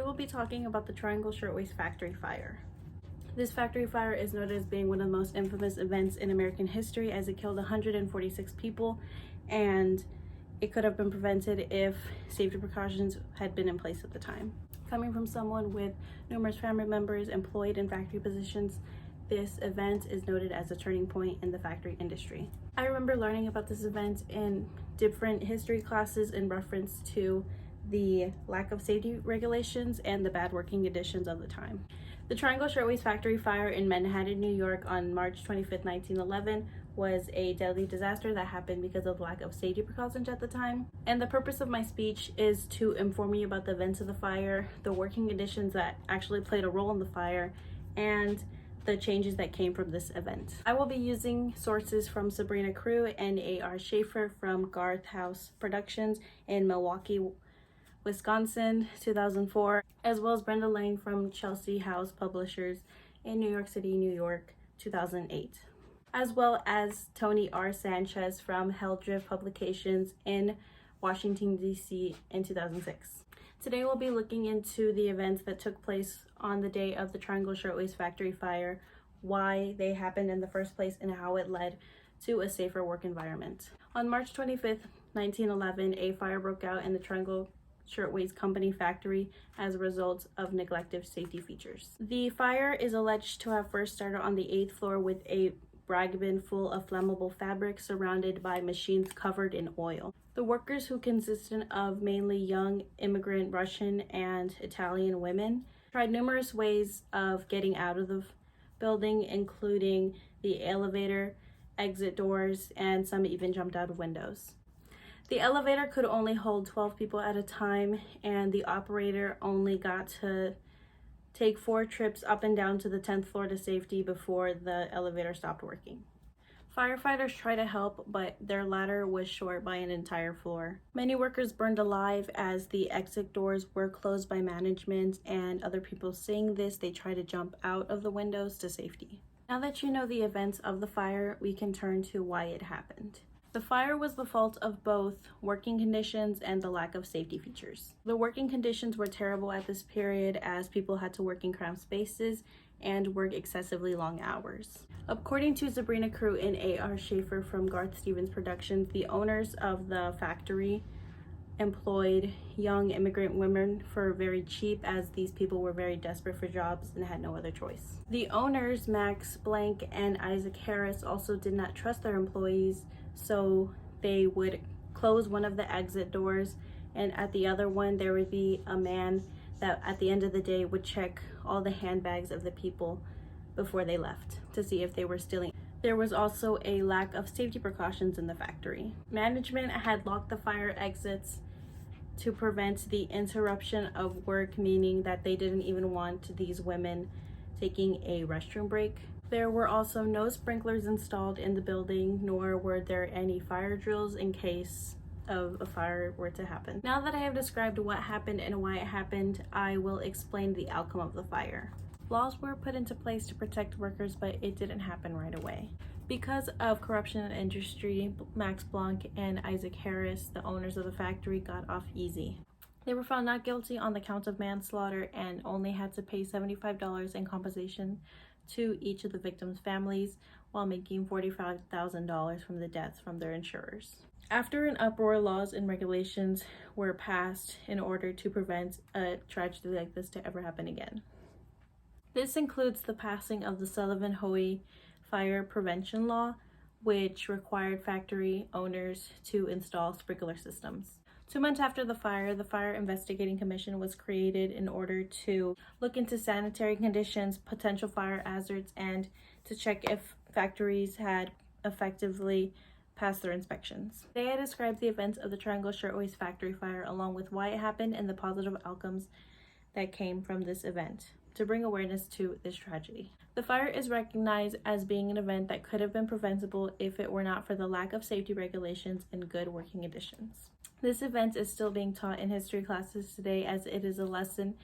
will be talking about the Triangle Shirtwaist Factory Fire. This factory fire is noted as being one of the most infamous events in American history, as it killed 146 people, and it could have been prevented if safety precautions had been in place at the time. Coming from someone with numerous family members employed in factory positions, this event is noted as a turning point in the factory industry. I remember learning about this event in different history classes in reference to the lack of safety regulations and the bad working conditions of the time. The Triangle Shirtwaist Factory Fire in Manhattan, New York on March 25, 1911 was a deadly disaster that happened because of lack of safety precautions at the time. And the purpose of my speech is to inform you about the events of the fire, the working conditions that actually played a role in the fire, and the changes that came from this event. I will be using sources from Sabrina Crew and A.R. Schaefer from Garth House Productions in Milwaukee, Wisconsin, 2004, as well as Brenda Lang from Chelsea House Publishers in New York City, New York, 2008, as well as Tony R. Sanchez from Helldrift Publications in Washington, D.C. in 2006. Today we'll be looking into the events that took place on the day of the Triangle Shirtwaist Factory Fire, why they happened in the first place, and how it led to a safer work environment. On March 25th, 1911, a fire broke out in the Triangle Shirtwaist Company factory as a result of neglected safety features. The fire is alleged to have first started on the 8th floor with a brag bin full of flammable fabric surrounded by machines covered in oil. The workers, who consisted of mainly young immigrant Russian and Italian women, tried numerous ways of getting out of the building, including the elevator, exit doors, and some even jumped out of windows. The elevator could only hold 12 people at a time, and the operator only got to take 4 trips up and down to the 10th floor to safety before the elevator stopped working. Firefighters tried to help, but their ladder was short by an entire floor. Many workers burned alive as the exit doors were closed by management, and other people seeing this, they tried to jump out of the windows to safety. Now that you know the events of the fire, we can turn to why it happened. The fire was the fault of both working conditions and the lack of safety features. The working conditions were terrible at this period, as people had to work in cramped spaces and work excessively long hours. According to Sabrina Crew and A.R. Schaefer from Garth Stevens Productions, the owners of the factory employed young immigrant women for very cheap, as these people were very desperate for jobs and had no other choice. The owners, Max Blank and Isaac Harris, also did not trust their employees, so they would close one of the exit doors, and at the other one there would be a man that at the end of the day would check all the handbags of the people before they left to see if they were stealing. There was also a lack of safety precautions in the factory. Management had locked the fire exits to prevent the interruption of work, meaning that they didn't even want these women taking a restroom break. There were also no sprinklers installed in the building, nor were there any fire drills in case of a fire were to happen. Now that I have described what happened and why it happened, I will explain the outcome of the fire. Laws were put into place to protect workers, but it didn't happen right away. Because of corruption in the industry, Max Blanc and Isaac Harris, the owners of the factory, got off easy. They were found not guilty on the count of manslaughter and only had to pay $75 in compensation to each of the victims' families, while making $45,000 from the deaths from their insurers. After an uproar, laws and regulations were passed in order to prevent a tragedy like this to ever happen again. This includes the passing of the Sullivan-Hoey Fire Prevention Law, which required factory owners to install sprinkler systems. 2 months after the Fire Investigating Commission was created in order to look into sanitary conditions, potential fire hazards, and to check if factories had effectively passed their inspections. Today I described the events of the Triangle Shirtwaist Factory Fire, along with why it happened and the positive outcomes that came from this event, to bring awareness to this tragedy. The fire is recognized as being an event that could have been preventable if it were not for the lack of safety regulations and good working conditions. This event is still being taught in history classes today, as it is a lesson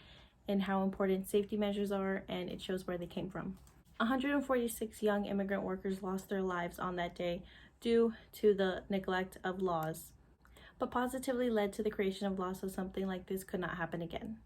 in how important safety measures are, and it shows where they came from. 146 young immigrant workers lost their lives on that day due to the neglect of laws, but positively led to the creation of laws so something like this could not happen again.